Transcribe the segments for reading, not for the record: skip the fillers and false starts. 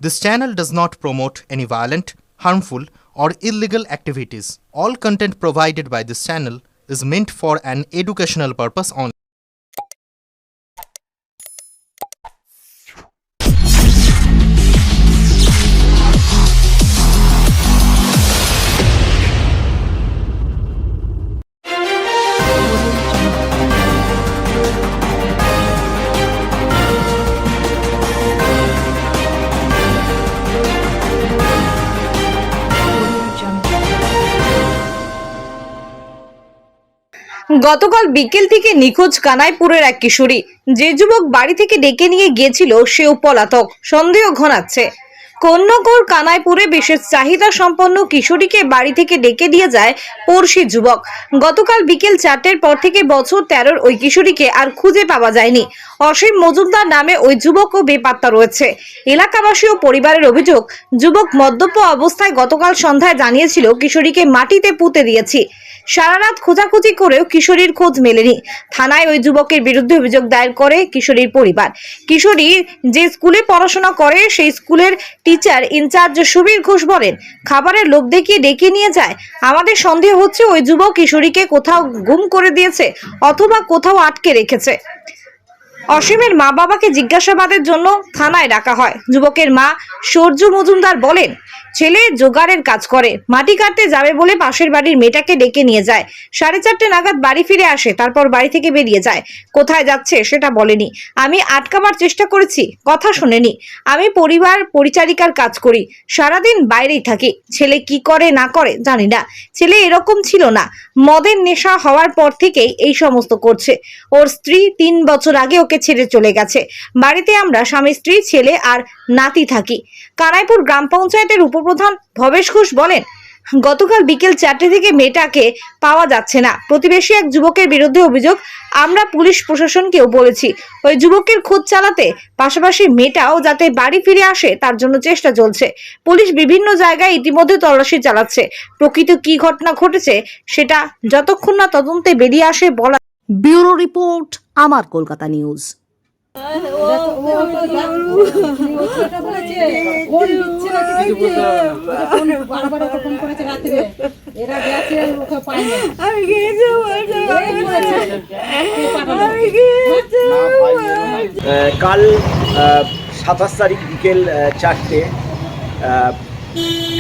This channel does not promote any violent, harmful, or illegal activities. All content provided by this channel is meant for an educational purpose only. গতকাল বিকেল থেকে নিখোঁজ কানাইপুরের এক কিশোরী। যে যুবক বাড়ি থেকে ডেকে নিয়ে গিয়েছিল সেও পলাতক, সন্দেহ ঘনাচ্ছে। কন্যাগড় কানাইপুরে বিশেষ চাহিদা সম্পন্ন কিশোরীকে বাড়ি থেকে ডেকে দিয়ে যায় পড়শি যুবক। গতকাল বিকেল 4টের পর থেকে বছর 13-র ওই কিশোরীকে আর খুঁজে পাওয়া যায়নি। অসীম মজুমদার নামে ওই যুবকও বেপাত্তা রয়েছে। এলাকাবাসী ও পরিবারের অভিযোগ, যুবক মদ্যপ অবস্থায় গতকাল সন্ধ্যায় জানিয়েছিল কিশোরীকে মাটিতে পুঁতে দিয়েছি। সারা রাত খোঁজাখুঁজি করেও কিশোরীর খোঁজ মেলেনি। থানায় ওই যুবকের বিরুদ্ধে অভিযোগ দায়ের করে কিশোরীর পরিবার। কিশোরী যে স্কুলে পড়াশোনা করে সেই স্কুলের টিচার ইনচার্জ সুবীর ঘোষ বলেন, খাবারের লোভ দেখিয়ে ডেকে নিয়ে যায়। আমাদের সন্দেহ হচ্ছে ওই যুবক কিশোরীকে কোথাও গুম করে দিয়েছে অথবা কোথাও আটকে রেখেছে। অসীমের মা বাবাকে জিজ্ঞাসাবাদের জন্য থানায় ডাকা হয়। যুবকের মা সূর্য মজুমদার বলেন, ছেলে জোগাড়ের কাজ করে, মাটি কাটতে যাবে বলে পাশের বাড়ির মেয়েটাকে ডেকে নিয়ে যায়। 4:30 নাগাদ বাড়ি ফিরে আসে, তারপর বাড়ি থেকে বেরিয়ে যায়। কোথায় যাচ্ছে সেটা বলেনি। আমি আটকাবার চেষ্টা করেছি, কথা শোনেনি। আমি পরিবার পরিচারিকার কাজ করি, সারাদিন বাইরেই থাকি। ছেলে কি করে না করে জানি না। ছেলে এরকম ছিল না, মদের নেশা হওয়ার পর থেকেই এই সমস্ত করছে। ওর স্ত্রী 3 বছর আগে ওকে ছেড়ে চলে গেছে। বাড়িতে আমরা স্বামী স্ত্রী, ছেলে আর নাতি থাকি। কানাইপুর গ্রাম পঞ্চায়েতের উপপ্রধান ভবেশ ঘোষ বলেন, গতকাল বিকেল 4টে থেকে মেয়েটাকে পাওয়া যাচ্ছে না। প্রতিবেশী এক যুবকের বিরুদ্ধে অভিযোগ, আমরা পুলিশ প্রশাসনকেও বলেছি ওই যুবকের খোঁজ চালাতে, পাশাপাশি মেয়েটাও যাতে বাড়ি ফিরে আসে তার জন্য চেষ্টা চলছে। পুলিশ বিভিন্ন জায়গায় ইতিমধ্যে তল্লাশি চালাচ্ছে। প্রকৃত কি ঘটনা ঘটেছে সেটা যতক্ষণ না তদন্তে বেরিয়ে আসে বলা। ব্যুরো রিপোর্ট, আমার কলকাতা নিউজ। কাল 27 তারিখ বিকেল 4টে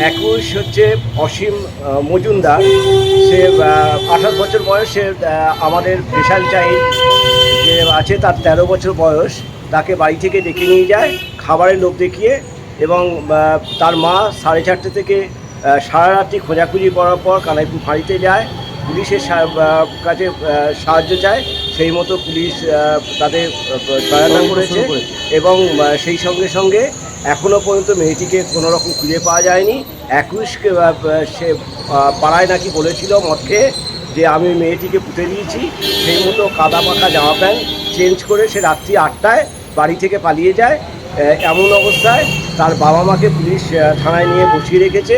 21 হচ্ছে অসীম মজুমদার। সে 28 বছর বয়স। সে আমাদের স্পেশাল চাইল্ড যে আছে তার 13 বছর বয়স। তাকে বাড়ি থেকে ডেকে নিয়ে যায় খাবারের লোভ দেখিয়ে, এবং তার মা 4:30 থেকে সারা রাত্রি খোঁজাখুঁজি করার পর কানাইপুর ফাঁড়িতে যায়, পুলিশের কাছে সাহায্য চায়। সেই মতো পুলিশ তাদের সহায়তা করেছে, এবং সেই সঙ্গে সঙ্গে এখনও পর্যন্ত মেয়েটিকে কোনো রকম খুঁজে পাওয়া যায়নি। 21কে সে পাড়ায় নাকি বলেছিল মদ খেয়ে যে আমি মেয়েটিকে পুঁতে দিয়েছি। সেই মতো কাদা পাকা জামা প্যান্ট চেঞ্জ করে সে রাত্রি 8টায় বাড়ি থেকে পালিয়ে যায়। এমন অবস্থায় তার বাবা মাকে পুলিশ থানায় নিয়ে বসিয়ে রেখেছে,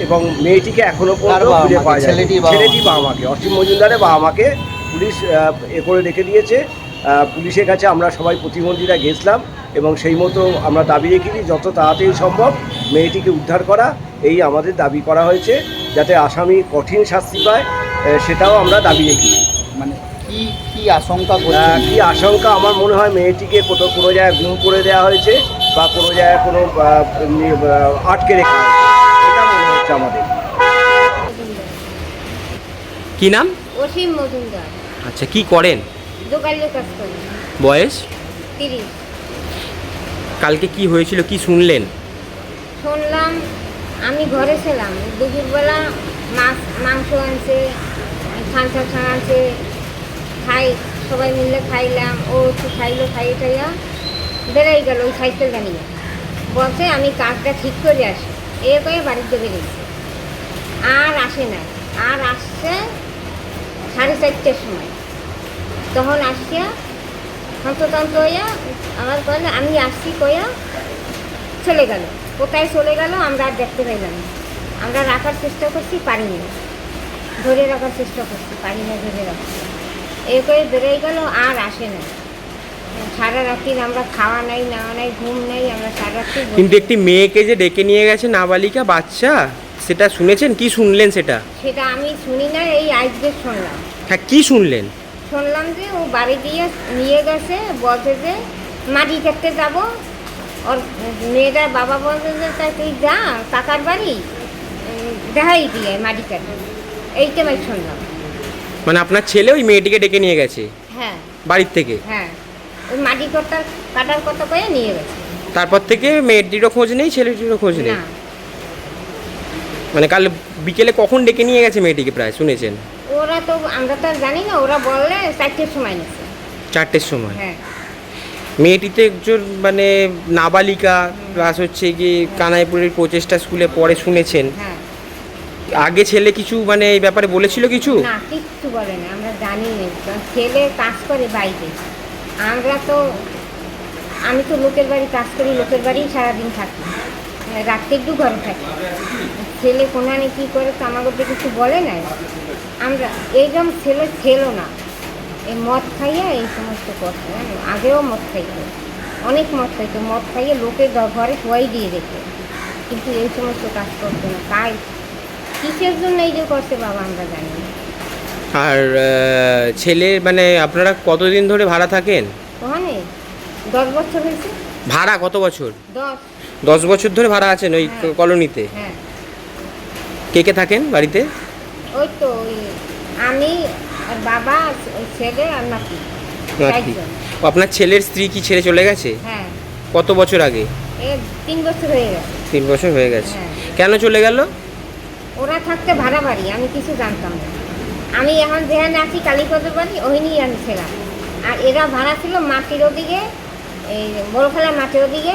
এবং মেয়েটিকে এখনও পর্যন্ত খুঁজে পাওয়া যায়। ছেলেটি বাবা মাকে, অসীম মজুমদারের বাবা মাকে পুলিশ করে রেখে দিয়েছে। পুলিশের কাছে আমরা সবাই প্রতিবন্ধীরা গেছিলাম, এবং সেই মতো আমরা দাবি রেখেছি যত তাড়াতাড়ি সম্ভব মেয়েটিকে উদ্ধার করা। এই আমাদের দাবি করা হয়েছে, যাতে আসামি কঠিন শাস্তি পায়, সেটাও আমরা দাবি রেখেছি। মানে কি আশঙ্কা কি আশঙ্কা, আমার মনে হয় মেয়েটিকে কোনো জায়গায় গুম করে দেওয়া হয়েছে, বা কোনো জায়গায় কোনো আটকে রেখা হয়েছে, এটা মনে হচ্ছে আমাদের। কি নাম? অসীম মজুমদার। আচ্ছা, কি করেন? দোকানের কাজ করেন। বয়স? 30। কালকে কি হয়েছিল, কি শুনলেন? শুনলাম, আমি ঘরে ছিলাম, দুপুরবেলা মাংস আনছে, খানসা আনছে, সবাই মিলে খাইলাম। ও একটু খাইয়ে টাইয়া বেড়াই গেল ওই সাইকেলটা নিয়ে। বলছে আমি কাজটা ঠিক করে আসি, এ করে বাড়িতে বেরিয়েছি। আর আসে না, আর আসছে 4:30টার সময়। তখন আসছে হন্ততন্ত হইয়া আমার বলে আমি আসছি কইয়া চলে গেল। কোথায় চলে গেল আমরা আর দেখতে পাইলাম না। আমরা রাখার চেষ্টা করছি, পারিনি। ধরে রাখার চেষ্টা করছি, পারি না ধরে রাখছি। এই করে বেরোয় গেল, আর আসে না। সারা রাত্রি আমরা খাওয়া নাই নেওয়া নাই ঘুম নেই, আমরা সারা রাত্রি বসে- কিন্তু একটি মেয়েকে যে ডেকে নিয়ে গেছে নাবালিকা বাচ্চা, সেটা শুনেছেন? কি শুনলেন সেটা? সেটা আমি শুনি না, এই আজকে শুনলাম। হ্যাঁ, কি শুনলেন? শুনলাম যে ও বাড়ি দিয়ে নিয়ে গেছে, বলছে যে মাটি কাটতে যাবো। ওর মেয়েটার বাবা বলছে যে তাই তুই যা কাকার বাড়ি, দেখাই দিয়ে মাটি কাটতে। এইটা আমি শুনলাম। মানে আপনার ছেলে ওই মেয়েটিকে ডেকে নিয়ে গেছে হ্যাঁ বাড়ির থেকে? হ্যাঁ, ওই মাটি কাটার কথা কয়ে নিয়ে গেছে। তারপর থেকে মেয়েটিরও খোঁজ নেই, ছেলেটিরও খোঁজ নেই? না, মানে কাল বিকেলে কখন ডেকে নিয়ে গেছে মেয়েটিকে প্রায় শুনেছেন? ওরা তো আমরা তো আর জানি না, ওরা বললে 4টের সময় নিচ্ছে। 4টের সময়? হ্যাঁ, মেয়েটি তো একজন মানে নাবালিকা, প্লাস হচ্ছে কি কানাইপুরের প্রচেষ্টা স্কুলে পড়ে শুনেছেন। হ্যাঁ। আগে ছেলে কিছু মানে এই ব্যাপারে বলেছিল কিছু? না, কিচ্ছু বলে না, আমরা জানি না। ছেলে কাজ করে বাইরে, আমরা তো আমি তো লোকের বাড়ি কাজ করি, লোকের বাড়ি সারাদিন থাকি, রাত্রে একটু ঘরে থাকি। ছেলে কোনানে কী করে তো আমাকে তো কিছু বলে নাই। আমরা এইরকম ছেলে ছিল না, এই মদ খাইয়ে এই সমস্ত করতো। আগেও মদ খাইতো, অনেক মদ খাইতো, মদ খাইয়ে লোকের ঘরে শোয়াই দিয়ে রেখে, কিন্তু এই সমস্ত কাজ করতো না। তাই কিসের জন্য এই যে করছে বাবা আমরা জানি না। আর ছেলে মানে আপনারা কতদিন ধরে ভাড়া থাকেন? ওখানে 10 বছর হয়েছে। ভাড়া কত বছর? 10। 10 বছর ধরে ভাড়া আছেন ওই হ্যাঁ। কলোনিতে? হ্যাঁ, কে কে থাকেন বাড়িতে? ওই তো ওই আমি আর বাবা, ওই ছেলে আর নাতি, নাতি। 4 জন। ও, আপনার ছেলের স্ত্রী কি ছেড়ে চলে গেছে? হ্যাঁ, কত বছর আগে? 3 বছর হয়ে গেছে। 3 বছর হয়ে গেছে। হ্যাঁ। কেন চলে গেল? ওরা থাকতে ভাড়া বাড়ি, আমি কিছু জানতাম না। আমি এখন যেখানে আছি কালীপদের বাড়ি, ওইখানেই আমি ছিলাম। আর এরা ভাড়া ছিল মাটির ওদিকে, এই বড়খেলা মাটির ওদিকে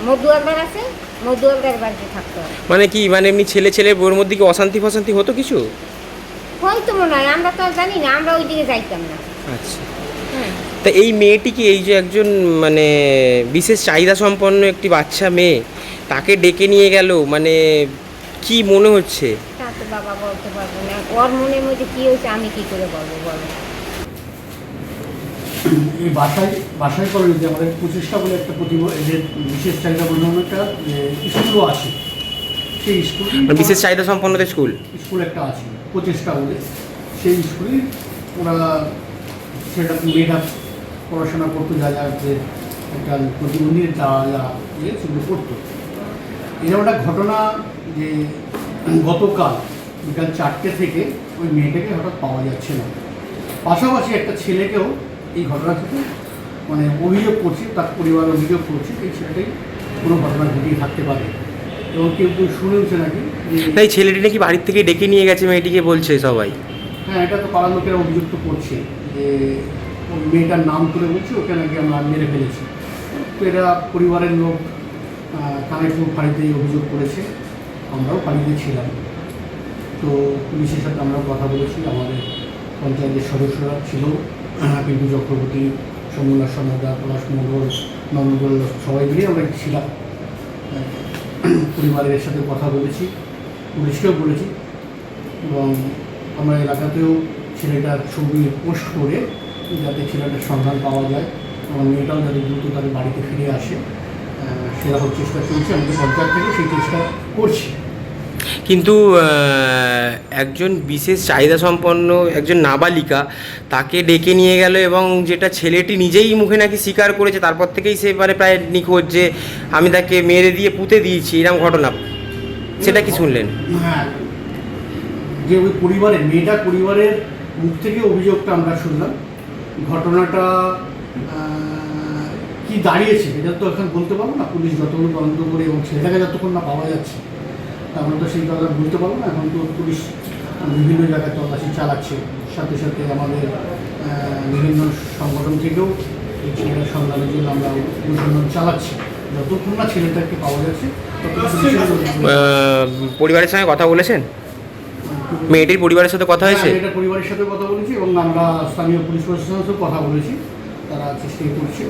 মধুয়ালদার আছে, মধুয়ালদার বাড়িতে থাকতো। মানে কি মানে এমনি ছেলে বউর মধ্যে কি অশান্তি ফশান্তি হতো কিছু? হয়তো মনে হয়, আমরা তো আর জানি না, আমরা ওই দিকে যাইতাম না। আচ্ছা। হ্যাঁ, তা এই মেয়েটি কি এই যে একজন মানে বিশেষ চাহিদা সম্পন্ন একটি বাচ্চা মেয়ে, তাকে ডেকে নিয়ে গেল, মানে কি মনে হচ্ছে? তা তো বাবা বলতে পারবো না, ওর মনের মধ্যে কী হয়েছে আমি কী করে বলবো বলো। এই বাসায় কলোনিতে আমাদের প্রচেষ্টা বলে একটা এই যে বিশেষ চাহিদা বললাম একটা যে স্কুলও আছে, সেই স্কুল মানে বিশেষ চাহিদা সম্পন্নদের স্কুল একটা আছে প্রচেষ্টা বলে, সেই স্কুলে ওরা সেটা মেয়েটা পড়াশোনা করতে যা যে একটা প্রতিবন্ধী যা সেগুলো করতো। এরকম একটা ঘটনা যে গতকাল বিকাল 4টে থেকে ওই মেয়েটাকে হঠাৎ পাওয়া যাচ্ছে না। পাশাপাশি একটা ছেলেকেও এই ঘটনা থেকে মানে অভিযোগ করছে, তার পরিবার অভিযোগ করছে এই ছেলেটাই কোনো ঘটনা ঘটিয়ে থাকতে পারে, এবং কেউ শুনেওছে নাকি তাই ছেলেটি নাকি বাড়ির থেকে ডেকে নিয়ে গেছে মেয়েটিকে বলছে সবাই। হ্যাঁ, এটা তো পাড়ার লোকেরা অভিযুক্ত করছে যে ওই মেয়েটার নাম তুলে বলছে ওকে নাকি আমরা মেরে ফেলেছি। তো এরা পরিবারের লোক কানাইপুর ফাঁড়িতে অভিযোগ করেছে, আমরাও ফাঁড়িতে ছিলাম। তো পুলিশের সাথে আমরাও কথা বলেছি, আমাদের পঞ্চায়েতের সদস্যরা ছিল, পিন্টু চক্রবর্তী, সমুল্লা সমুদ্রা, পলাশ মঙ্গল, নন্দগোল, সবাই মিলে আমরা ছিলাম। পরিবারের সাথে কথা বলেছি, পুলিশকেও বলেছি, এবং আমরা এলাকাতেও ছেলেটার ছবি পোস্ট করে যাতে ছেলেটার সন্ধান পাওয়া যায় এবং মেয়েটাও যাতে দ্রুত তাদের বাড়িতে ফিরে আসে সেরকম চেষ্টা চলছে। আমাদের পঞ্চায়েত থেকে সেই চেষ্টা করছি। কিন্তু একজন বিশেষ চাহিদা সম্পন্ন একজন নাবালিকা তাকে ডেকে নিয়ে গেল, এবং যেটা ছেলেটি নিজেই মুখে নাকি স্বীকার করেছে, তারপর থেকেই সে মানে প্রায় নিখোঁজ, যে আমি তাকে মেরে দিয়ে পুঁতে দিয়েছি, এরকম ঘটনা, সেটা কি শুনলেন? হ্যাঁ, যে ওই পরিবারের মেয়েটার পরিবারের মুখ থেকে অভিযোগটা আমরা শুনলাম। ঘটনাটা কি দাঁড়িয়েছে এটা তো এখন বলতে পারবো না, পুলিশ যতক্ষণ তদন্ত করে এবং ছেলেটাকে যতক্ষণ না পাওয়া যাচ্ছে আমরা তো সেই কথা বলতে পারবো না। এখন তো পুলিশ বিভিন্ন জায়গায় তল্লাশি চালাচ্ছে, সাথে সাথে আমাদের বিভিন্ন সংগঠন থেকেও এই ছেলেটার সন্ধানের জন্য আমরা অনুসন্ধান চালাচ্ছি। যতক্ষণ না ছেলেটাকে পাওয়া যাচ্ছে পরিবারের সঙ্গে কথা বলেছেন? মেয়েটির পরিবারের সাথে কথা হয়েছে? মেয়েটার পরিবারের সাথে কথা বলেছি এবং আমরা স্থানীয় পুলিশ প্রশাসনের সাথেও কথা বলেছি, তারা চেষ্টা করছে।